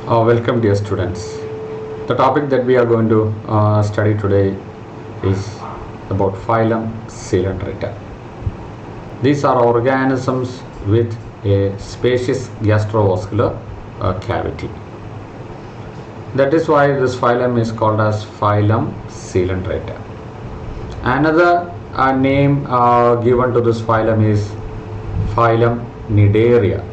Welcome, dear students. The topic that we are going to study today is about phylum Coelenterata. These are organisms with a spacious gastrovascular cavity. That is why this phylum is called as phylum Coelenterata. Another name given to this phylum is phylum Cnidaria.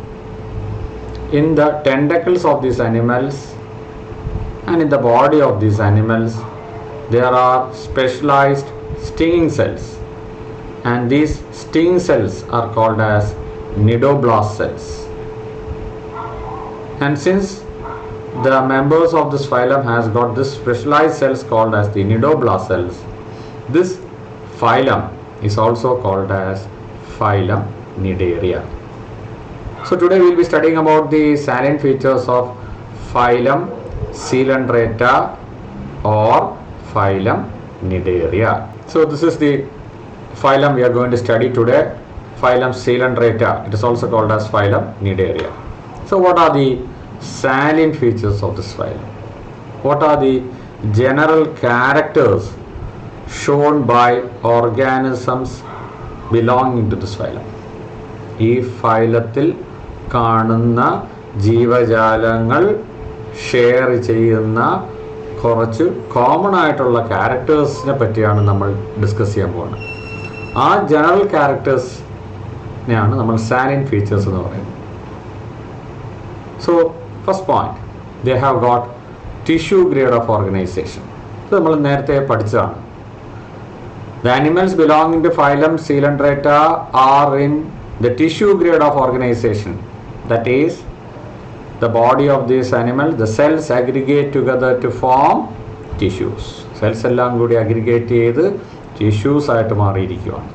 In the tentacles of these animals and in the body of these animals, there are specialized stinging cells, and these stinging cells are called as cnidoblast cells. And since the members of this phylum has got this specialized cells called as the cnidoblast cells, this phylum is also called as phylum Cnidaria. So today we will be studying about the salient features of phylum Coelenterata or phylum Cnidaria. So this is the phylum we are going to study today, phylum Coelenterata. It is also called as phylum Cnidaria. So what are the salient features of this phylum? What are the general characters shown by organisms belonging to this phylum? ഈ ഫൈലത്തിൽ കാണുന്ന ജീവജാലങ്ങൾ share ചെയ്യുന്ന കുറച്ച് common ആയിട്ടുള്ള ക്യാരക്ടേഴ്സിനെ പറ്റിയാണ് നമ്മൾ discuss ചെയ്യാൻ പോകുന്നത്. ആ ജനറൽ ക്യാരക്ടേഴ്സിനെയാണ് നമ്മൾ സാലിയന്റ് ഫീച്ചേഴ്സ് എന്ന് പറയുന്നത്. So first point, they have got tissue grade of organisation. ഇത് നമ്മൾ നേരത്തെ പഠിച്ചതാണ്. The animals belonging to phylum Coelenterata are in the tissue grade of organization. That is, the body of this animal, the cells aggregate together to form tissues. Cells എല്ലാം കൂടി aggregate ചെയ്ത് tissues ആയിട്ട് മാറിയിരിക്കുകയാണ്.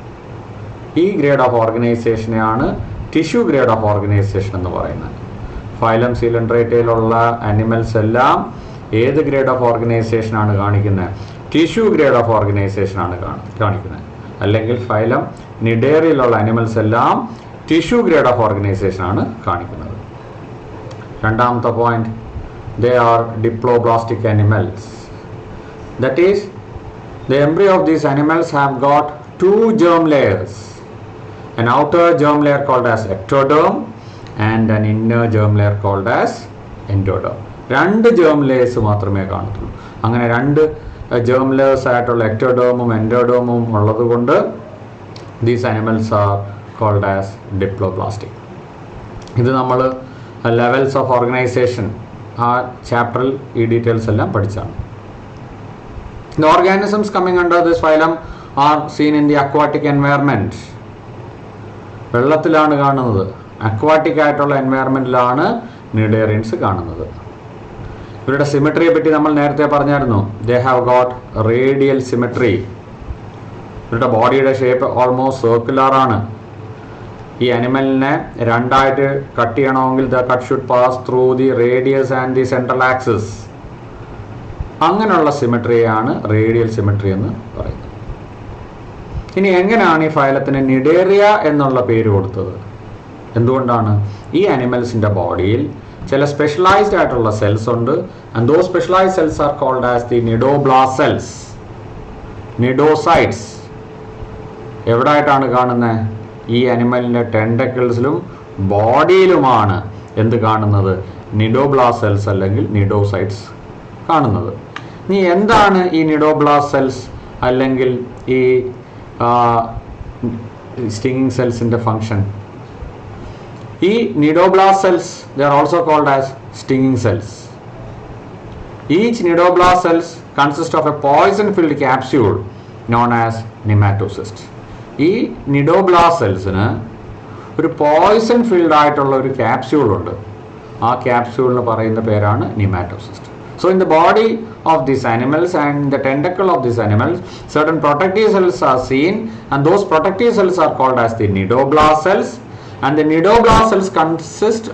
ഈ ഗ്രേഡ് ഓഫ് ഓർഗനൈസേഷനെയാണ് tissue grade of organisation എന്ന് പറയുന്നത്. Phylum Coelenterataയിലുള്ള animals എല്ലാം ഏത് ഗ്രേഡ് ഓഫ് ഓർഗനൈസേഷനാണ് കാണിക്കുന്നത്? ടിഷ്യൂ ഗ്രേഡ് ഓഫ് ഓർഗനൈസേഷൻ ആണ് കാണിക്കുന്നത്. അല്ലെങ്കിൽ ഫൈലം Cnidariaയിലുള്ള ആനിമൽസ് എല്ലാം ടിഷ്യൂ ഗ്രേഡ് ഓഫ് ഓർഗനൈസേഷൻ ആണ് കാണിക്കുന്നത്. രണ്ടാമത്തെ point, they are diploblastic animals. That is, the embryo of these animals have got two germ layers, an outer germ layer called as ectoderm and an inner germ layer called as endoderm. രണ്ട് germ layers മാത്രമേ കാണത്തുള്ളൂ. അങ്ങനെ രണ്ട് germ layers ആയിട്ടുള്ള ectodermum endodermum ഉള്ളത് കൊണ്ട് these animals are called as diploblastic. ഇത് നമ്മൾ ലെവൽസ് ഓഫ് ഓർഗനൈസേഷൻ ആ ചാപ്റ്ററിൽ ഈ ഡീറ്റെയിൽസ് എല്ലാം പഠിച്ചാണ്. The organisms coming under this phylum are seen in the aquatic environment. വെള്ളത്തിലാണ് കാണുന്നത്. അക്വാട്ടിക് ആയിട്ടുള്ള എൻവയറമെൻറ്റിലാണ് Cnidarians കാണുന്നത്. ഇവരുടെ സിമെട്രിയെ പറ്റി നമ്മൾ നേരത്തെ പറഞ്ഞായിരുന്നു. ദേ ഹാവ് ഗോട്ട് റേഡിയൽ സിമെട്രി. ഇവരുടെ ബോഡിയുടെ ഷേപ്പ് ഓൾമോസ്റ്റ് സർക്കുലർ ആണ്. ഈ അനിമലിനെ രണ്ടായിട്ട് കട്ട് ചെയ്യണമെങ്കിൽ the cut should pass through the radius and the central axis. അങ്ങനെയുള്ള സിമെട്രിയാണ് റേഡിയൽ സിമെട്രി എന്ന് പറയുന്നത്. ഇനി എങ്ങനെയാണ് ഈ ഫൈലത്തിന് Cnidaria എന്നുള്ള പേര് കൊടുത്തത്? എന്തുകൊണ്ടാണ്? ഈ അനിമൽസിൻ്റെ ബോഡിയിൽ ചില സ്പെഷ്യലൈസ്ഡ് ആയിട്ടുള്ള സെൽസ് ഉണ്ട്. And those specialised cells are called as the cnidoblast cells, cnidocytes. എവിടെ ആയിട്ടാണ് കാണുന്നത്? ഈ അനിമലിൻ്റെ ടെൻഡക്കിൾസിലും ബോഡിയിലുമാണ് എന്ത് കാണുന്നത്? cnidoblast സെൽസ് അല്ലെങ്കിൽ cnidocytes കാണുന്നത്. ഇനി എന്താണ് ഈ cnidoblast സെൽസ് അല്ലെങ്കിൽ ഈ സ്റ്റിങ്ങിങ് സെൽസിൻ്റെ ഫങ്ഷൻ? ഈ cnidoblast cells, they are also called as stinging cells. Each cnidoblast cells consist of a poison-filled capsule known as nematocyst. ഈ cnidoblast cellsന് ഒരു പോയിസൺ ഫിൽഡ് ആയിട്ടുള്ള ഒരു ക്യാപ്സ്യൂൾ ഉണ്ട്. ആ ക്യാപ്സ്യൂളിന് പറയുന്ന പേരാണ് nematocyst. So in the body of these animals and the tentacle of these animals, certain protective cells are seen, and those protective cells are called as the cnidoblast cells. And the cnidoblast cells consist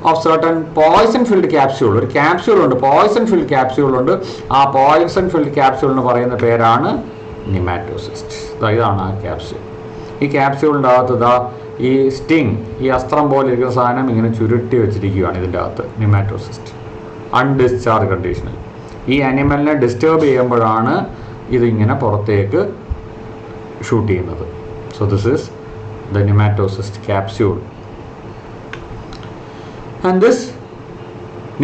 of certain poison filled capsule. ഒരു capsule ഉണ്ട്, Poisson filled capsule ഉണ്ട്. ആ Poisson filled ക്യാപ്സ്യൂളിന് പറയുന്ന പേരാണ് നെമാറ്റോസിസ്റ്റ്. ഇതാണ് ആ capsule. ഈ ക്യാപ്സ്യൂളിൻ്റെ അകത്ത് ഈ സ്റ്റിങ്, ഈ അസ്ത്രം പോലെ ഇരിക്കുന്ന സാധനം ഇങ്ങനെ ചുരുട്ടി വെച്ചിരിക്കുകയാണ് ഇതിൻ്റെ അകത്ത്, നെമാറ്റോസിസ്റ്റ്. അൺഡിസ്ചാർജ് കണ്ടീഷനിൽ. ഈ ആനിമലിനെ ഡിസ്റ്റർബ് ചെയ്യുമ്പോഴാണ് ഇതിങ്ങനെ പുറത്തേക്ക് ഷൂട്ട് ചെയ്യുന്നത്. So this is the nematocyst capsule. And this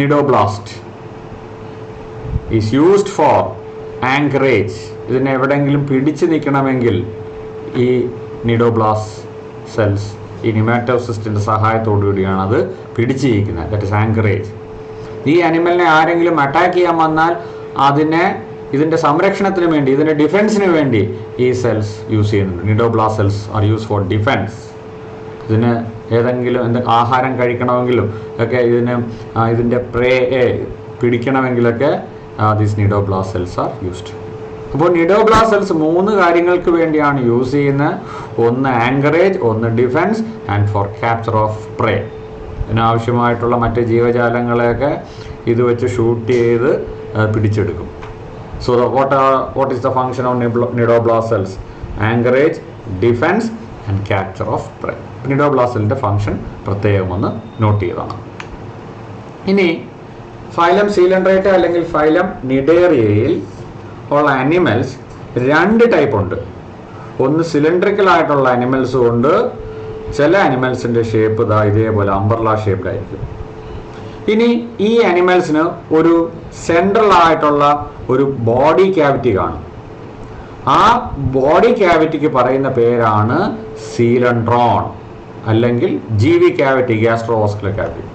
cnidoblast is used for anchorage. ഇതിനെ എവിടെയെങ്കിലും പിടിച്ചു നിൽക്കണമെങ്കിൽ ഈ നിഡോബ്ലാസ്റ്റ് സെൽസ് ഈ നെമാറ്റോസിസ്റ്റിൻ്റെ സഹായത്തോടു കൂടിയാണ് അത് പിടിച്ചു നിൽക്കുന്നത്. That is anchorage. ഈ ആനിമലിനെ ആരെങ്കിലും അറ്റാക്ക് ചെയ്യാൻ വന്നാൽ ഇതിൻ്റെ സംരക്ഷണത്തിന് വേണ്ടി, ഇതിൻ്റെ ഡിഫെൻസിന് വേണ്ടി ഈ സെൽസ് യൂസ് ചെയ്യുന്നുണ്ട്. Cnidoblast cells are use for defence. ഇതിന് ഏതെങ്കിലും ആഹാരം കഴിക്കണമെങ്കിലും ഒക്കെ ഇതിൻ്റെ പ്രേയെ പിടിക്കണമെങ്കിലൊക്കെ these cnidoblast cells are used. അപ്പോൾ നിഡോബ്ലാസ്റ്റ് സെൽസ് 3 കാര്യങ്ങൾക്ക് വേണ്ടിയാണ് യൂസ് ചെയ്യുന്നത്. ഒന്ന് ആങ്കറേജ്, ഒന്ന് defence and for capture of prey. ഇതിനാവശ്യമായിട്ടുള്ള മറ്റ് ജീവജാലങ്ങളെയൊക്കെ ഇത് വെച്ച് ഷൂട്ട് ചെയ്ത് പിടിച്ചെടുക്കും. So what is the function of cnidoblast cells? Anchorage, defence and capture of prey. Cnidoblast സെല്ലിൻ്റെ ഫങ്ഷൻ പ്രത്യേകം ഒന്ന് നോട്ട് ചെയ്തതാണ്. ഇനി ഫൈലം സീലൻഡ്രേറ്റ അല്ലെങ്കിൽ ഫൈലം നിഡേറിയയിൽ ഉള്ള ആനിമൽസ് 2 ടൈപ്പ് ഉണ്ട്. ഒന്ന് സിലിണ്ടറിക്കൽ ആയിട്ടുള്ള ആനിമൽസും ഉണ്ട്. ചില ആനിമൽസിൻ്റെ ഷേപ്പ് ഇതേപോലെ അംബ്രല ഷേപ്ഡ് ആയിരിക്കും. ഇനി ഈ ആനിമൽസിന് ഒരു സെൻട്രൽ ആയിട്ടുള്ള ഒരു ബോഡി ക്യാവിറ്റി കാണും. ആ ബോഡി ക്യാവിറ്റിക്ക് പറയുന്ന പേരാണ് സീലൻഡ്രോൺ അല്ലെങ്കിൽ GV cavity, gastrovascular cavity.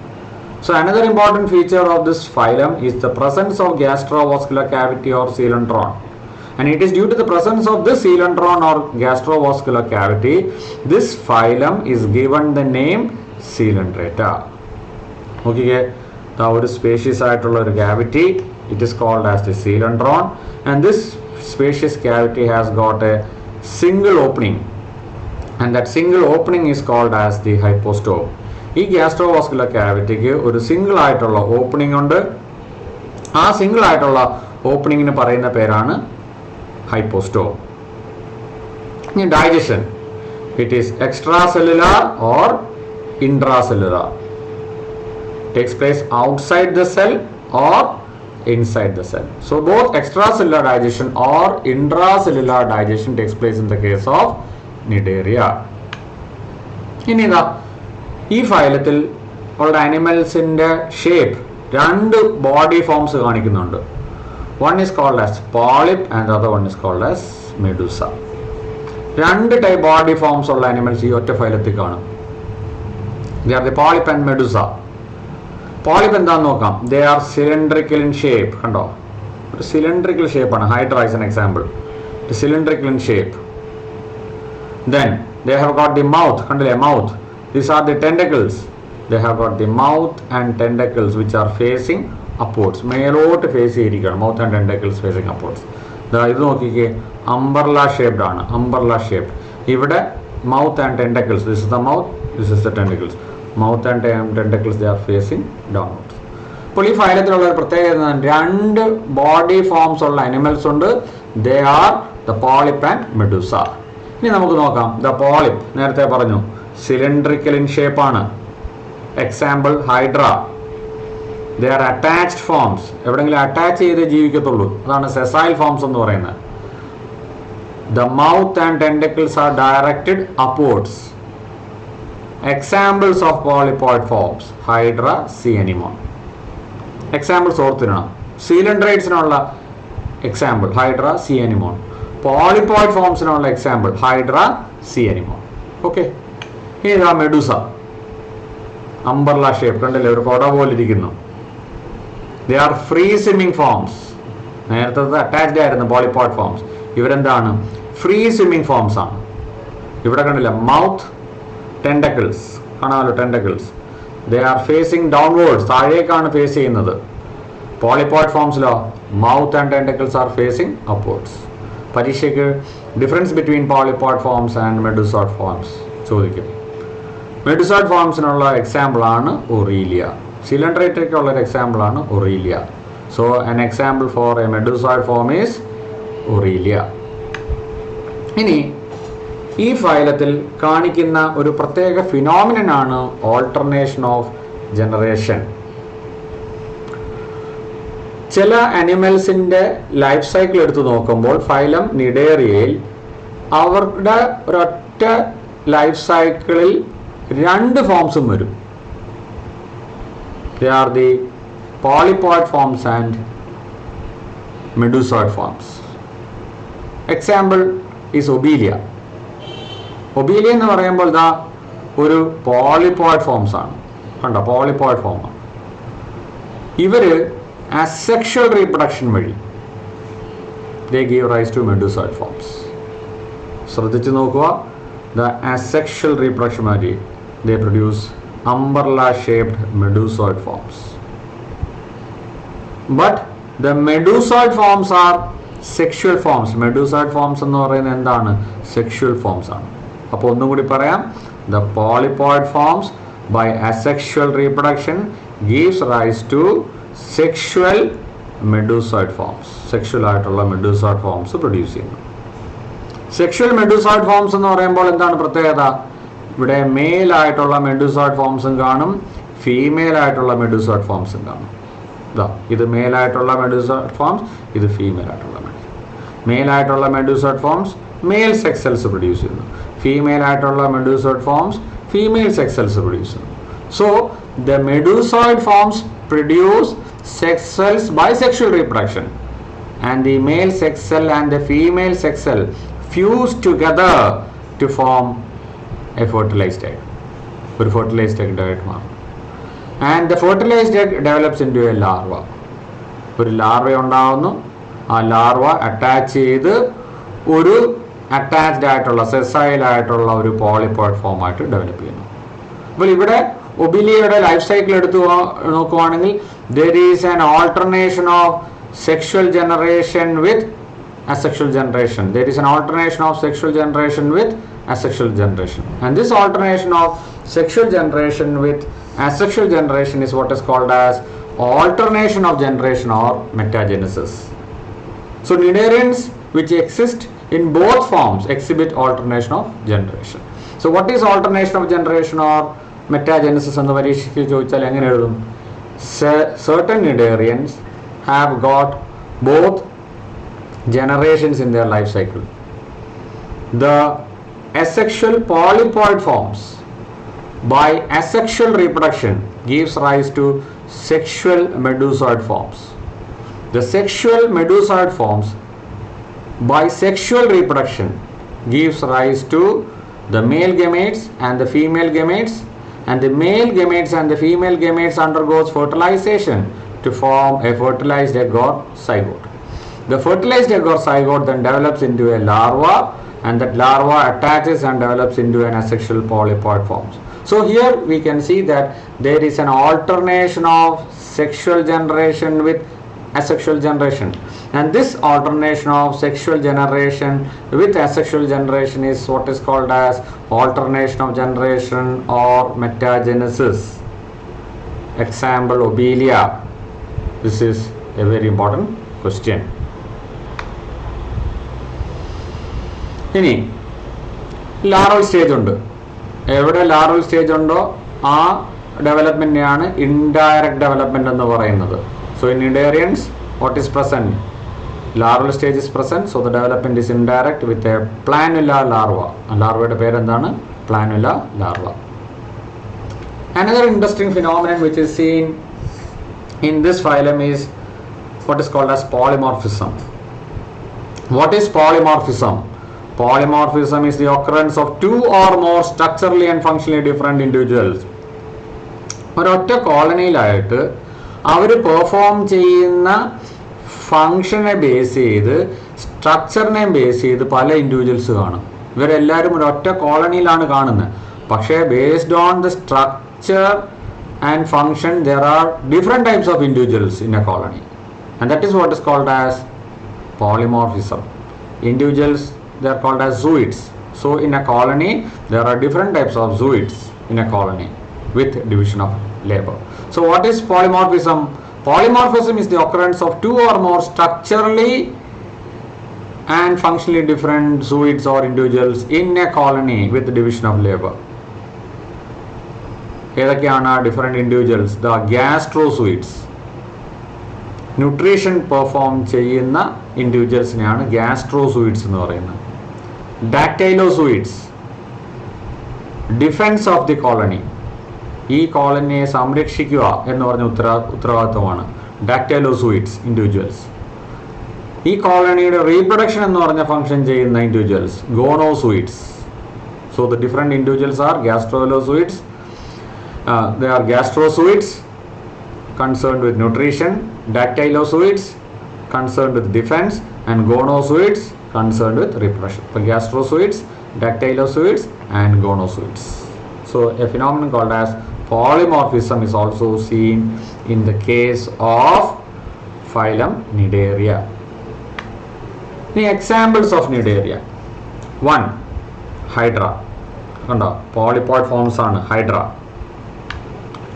So another important feature of this phylum is the presence of gastrovascular cavity or coelentron, and it is due to the presence of this coelentron or gastrovascular cavity this phylum is given the name Coelenterata. Okay, ഒരു spacious ആയിട്ടുള്ള ഒരു cavity, it is called as the coelentron, and this spacious cavity has got a single opening, and that single opening is called as the hypostome. ഈ gastrovascular ക്യാവിറ്റിക്ക് ഒരു single ആയിട്ടുള്ള opening ഉണ്ട്. ആ single ആയിട്ടുള്ള ഓപ്പണിങ്ങിന് പറയുന്ന പേരാണ് ഹൈപ്പോസ്റ്റോം. ഇനി digestion, it is extra cellular or intracellular. Takes place outside the cell or inside the cell. So both extracellular digestion or intracellular digestion takes place in the case of Cnidaria. ഇനി ഈ ഫൈലത്തിൽ ഉള്ള ആനിമൽസിൻ്റെ shape 2 body forms കാണിക്കുന്നുണ്ട്. One is called as polyp and other one is called as medusa. 2 type body forms ഉള്ള animals ഈ ഒറ്റ ഫൈലത്തിൽ കാണും. They are the polyp and medusa. Polyp എന്താണെന്ന് നോക്കാം. They are cylindrical in shape. കണ്ടോ, ഒരു സിലിണ്ടറിക്കൽ ഷേപ്പാണ്. Hydra is an example. Cylindrical in shape. Then they have got the mouth. കണ്ടില്ലേ, mouth. These are the tentacles. They have got the mouth and tentacles which are facing upwards. മേലോട്ട് face ചെയ്തിരിക്കുകയാണ്. Mouth and tentacles facing upwards. ഇത് നോക്കിക്കേ, umbrella shaped ആണ്. Umbrella shaped. ഇവിടെ mouth and tentacles. This is the mouth, this is the tentacles. Mouth and tentacles they are facing downwards. അപ്പോൾ ഈ ഫൈലത്തിലുള്ള ഒരു പ്രത്യേകത, 2 ബോഡി ഫോംസ് ഉള്ള അനിമൽസ് ഉണ്ട്. They are the polyp and medusa. ഇനി നമുക്ക് നോക്കാം. ദ പോളിപ്പ് നേരത്തെ പറഞ്ഞു സിലിണ്ടറിക്കൽ ഇൻ ഷേപ്പാണ്. Example Hydra. They are attached forms. എവിടെയെങ്കിലും അറ്റാച്ച് ചെയ്ത് ജീവിക്കത്തുള്ളൂ. അതാണ് സെസൈൽ ഫോംസ് എന്ന് പറയുന്നത്. The mouth and tentacles are directed upwards. Examples of polypoid forms Hydra, sea anemone. Examples ഓർത്തിരണം. സീലൻഡ്രൈറ്റ്സിനുള്ള example Hydra, sea anemone. Polypoid ഫോംസിനുള്ള example Hydra, sea anemone. Okay, ഇതാ മെഡൂസ. അംബർല ഷേപ്പ്, കണ്ടില്ലേ, ഒരു കൊട പോലെ ഇരിക്കുന്നു. They are free swimming forms. നേരത്തെ അറ്റാച്ച്ഡ് ആയിരുന്നു പോളിപ്പോയിഡ് ഫോംസ്. ഇവരെന്താണ്? ഫ്രീ സ്വിമ്മിങ് ഫോംസ് ആണ്. ഇവിടെ കണ്ടില്ല, മൗത്ത്, ടെൻറ്റക്കിൾസ് കാണാമല്ലോ, tentacles. They are facing downwards, താഴേക്കാണ് ഫേസ് ചെയ്യുന്നത്. പോളിപ്പോയിഡ് ഫോംസിലോ mouth and tentacles are facing upwards. പരീക്ഷയ്ക്ക് difference between polypoid forms and medusoid forms ചോദിക്കും. മെഡൂസോയിഡ് ഫോംസിനുള്ള എക്സാമ്പിളാണ് ഒറീലിയ. സിലിണ്ടറേറ്റയ്ക്കുള്ള ഒരു എക്സാമ്പിളാണ് Aurelia. So an example for a medusoid form is Aurelia. ഇനി ഈ ഫൈലത്തിൽ കാണിക്കുന്ന ഒരു പ്രത്യേക ഫിനോമിനനാണ് ഓൾട്ടർനേഷൻ ഓഫ് ജനറേഷൻ. ചില അനിമൽസിൻ്റെ ലൈഫ് സൈക്കിൾ എടുത്ത് നോക്കുമ്പോൾ ഫൈലം നിഡേറിയയിൽ അവരുടെ ഒരൊറ്റ ലൈഫ് സൈക്കിളിൽ 2 ഫോംസും വരും. They are the polypod forms and medusoid forms. Example is Obelia. Obelia എന്ന് പറയുമ്പോൾ ഇതാ ഒരു പോളിപോയിഡ് ഫോംസ് ആണ്. കണ്ടോ, പോളിപോയിഡ് ഫോമാണ്. ഇവർ അസെക്ഷൽ റീപ്രൊഡക്ഷൻ വഴി they give rise to medusoid forms. ശ്രദ്ധിച്ചു നോക്കുക, the asexual reproduction വഴി they produce umbrella shaped medusoid forms. But the medusoid forms are sexual forms. Medusoid forms എന്ന് പറയുന്നത് എന്താണ്? Sexual forms ആണ്. അപ്പോൾ ഒന്നും കൂടി പറയാം, the polypoid forms by asexual reproduction gives rise to sexual medusoid forms. Sexual ആയിട്ടുള്ള medusoid forms പ്രൊഡ്യൂസ് ചെയ്യുന്നു. സെക്ഷൽ മെഡൂസോയിഡ് ഫോംസ് എന്ന് പറയുമ്പോൾ എന്താണ് പ്രത്യേകത? ഇവിടെ മെയിൽ ആയിട്ടുള്ള മെഡൂസോയിഡ് ഫോംസും കാണും, ഫീമെയിൽ ആയിട്ടുള്ള മെഡൂസോയിഡ് ഫോംസും കാണും. ഇതാ ഇത് മെയിൽ ആയിട്ടുള്ള മെഡൂസോയിഡ് ഫോംസ്, ഇത് ഫീമെയിൽ ആയിട്ടുള്ള മെയിൽ ആയിട്ടുള്ള medusoid forms male sex cells produce ചെയ്യുന്നു, ഫീമെയിൽ ആയിട്ടുള്ള medusoid forms female sex cells produce ചെയ്യുന്നു. So the medusoid forms produce sex cells by sexual reproduction and the male sex cell and the female sex cell fuse together to form a fertilized egg. ഒരു fertilized egg ആയിട്ട് മാറും. And the fertilized egg develops into a larva. ഒരു larva ഉണ്ടാവുന്നു, ആ larva attach ചെയ്ത് ഒരു attached ആയിട്ടുള്ള sessile ആയിട്ടുള്ള ഒരു പോളിപോയിഡ് ഫോം ആയിട്ട് ഡെവലപ്പ് ചെയ്യുന്നു. അപ്പോൾ ഇവിടെ ഒബിലിയയുടെ ലൈഫ് സൈക്കിൾ എടുത്തു നോക്കുവാണെങ്കിൽ there is an alternation of sexual generation with asexual generation. There is an alternation of sexual generation with asexual generation, and this alternation of sexual generation with asexual generation is what is called as alternation of generation or metagenesis. So cnidarians which exist in both forms exhibit alternation of generation. So what is alternation of generation or metagenesis എന്ന് പരീക്ഷയ്ക്ക് ചോദിച്ചാൽ എങ്ങനെ എഴുതും? Certain cnidarians have got both generations in their life cycle. The asexual polypoid forms by asexual reproduction gives rise to sexual medusoid forms. The sexual medusoid forms by sexual reproduction gives rise to the male gametes and the female gametes, and the male gametes and the female gametes undergoes fertilization to form a fertilized egg or zygote. The fertilized egg or zygote then develops into a larva, and that larva attaches and develops into an asexual polypoid forms. So here we can see that there is an alternation of sexual generation with asexual generation, and this alternation of sexual generation with asexual generation is what is called as alternation of generation or metagenesis. Example Obelia. This is a very important question. ഇനി lauryl stage ഉണ്ട്. എവിടെ lauryl stage ഉണ്ടോ ആ ഡെവലപ്മെന്റിനെയാണ് indirect development എന്ന് പറയുന്നത്. So in cnidarians what is present? Larval stage is present, so the development is indirect with a planula larva. ലാർവയുടെ പേരെന്താണ്? Planula larva. Another interesting phenomenon which is seen in this phylum is what is called as polymorphism. What is polymorphism? Polymorphism is the occurrence of two or more structurally and functionally different individuals. ഒരൊറ്റ കോളനിയിലായിട്ട് അവർ perform ചെയ്യുന്ന ഫങ്ഷനെ base ചെയ്ത് സ്ട്രക്ചറിനെ base ചെയ്ത് പല individuals കാണും. ഇവരെല്ലാവരും ഒരൊറ്റ കോളനിയിലാണ് കാണുന്നത്, പക്ഷേ based on the structure and function there are different types of individuals in a colony, and that is what is called as polymorphism. Individuals, they are called as zooids. So in a colony there are different types of zooids in a colony with division of labor. So what is polymorphism? Polymorphism is the occurrence of two or more structurally and functionally different zooids or individuals in a colony with division of labor. ഏതൊക്കെയാണ് different individuals? The gastrozooids, nutrition perform ചെയ്യുന്ന ഇൻഡിവിജ്വൽസിനെയാണ് gastrozooids എന്ന് പറയുന്നത്. Dactylozooids defence of the colony, ഈ കോളനിയെ സംരക്ഷിക്കുക എന്ന് പറഞ്ഞ ഉത്തരവാദിത്വമാണ് ഡാക്ടൈലോസൂയിഡ്സ് ഇൻഡിവിജ്വൽസ്. ഈ കോളനിയുടെ റീപ്രൊഡക്ഷൻ എന്ന് പറഞ്ഞ ഫംഗ്ഷൻ ചെയ്യുന്ന individuals gonozooids. So the different individuals are gastrozooids, they are gastrozoids concerned with nutrition, dactylozoids concerned with defense, and gonozoids concerned with reproduction. So gastrozoids, dactylozoids, and gonozoids. So a phenomenon called as polymorphism is also seen in the case of phylum Cnidaria. The examples of Cnidaria: 1. Hydra. Polypod forms on Hydra.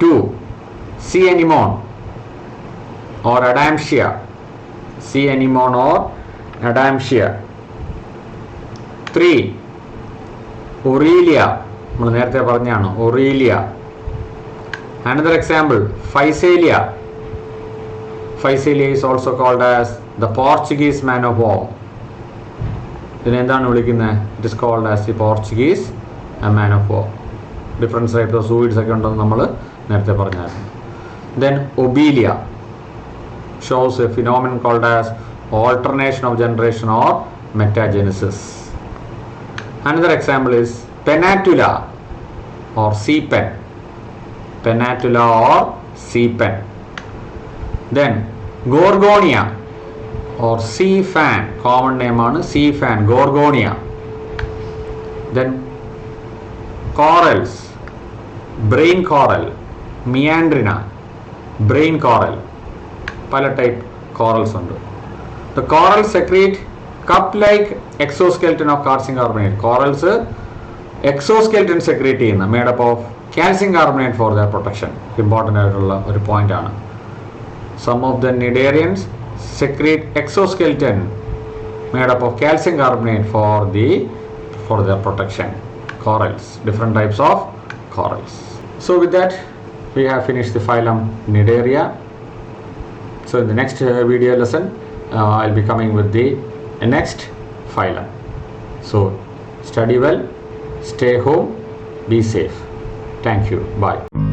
2. Sea anemone or Adamsia. Sea anemone or Adamsia. 3. Aurelia. നമ്മൾ നേരത്തെ പറഞ്ഞാണ് Aurelia. Another example, Physalia. Physalia is also called as the Portuguese man of war. ഇതിനെ എന്താണ് വിളിക്കുന്നത്? It is called as the Portuguese man of war. Difference type of zooids ഒക്കെ ഉണ്ടെന്ന് നമ്മൾ നേരത്തെ പറഞ്ഞായിരുന്നു. Then Obelia shows a phenomenon called as alternation of generation or metagenesis. Another example is Pennatula or sea pen. Pennatula or sea pen. Then Gorgonia or sea fan, common name ആണ് sea fan, Gorgonia. Then corals, brain coral, Meandrina, brain coral, പല type corals ഉണ്ട്. The corals secrete cup-like exoskeleton of calcium carbonate. Corals exoskeleton secrete ചെയ്യുന്ന made up of calcium carbonate for their protection. Important ആയിട്ടുള്ള ഒരു point ആണ്. Some of the Cnidarians secrete exoskeleton made up of calcium carbonate for their protection. Corals, different types of corals. So with that we have finished the phylum Cnidaria. So in the next video lesson I'll be coming with the next phylum. So study well, stay home, be safe. Thank you. Bye.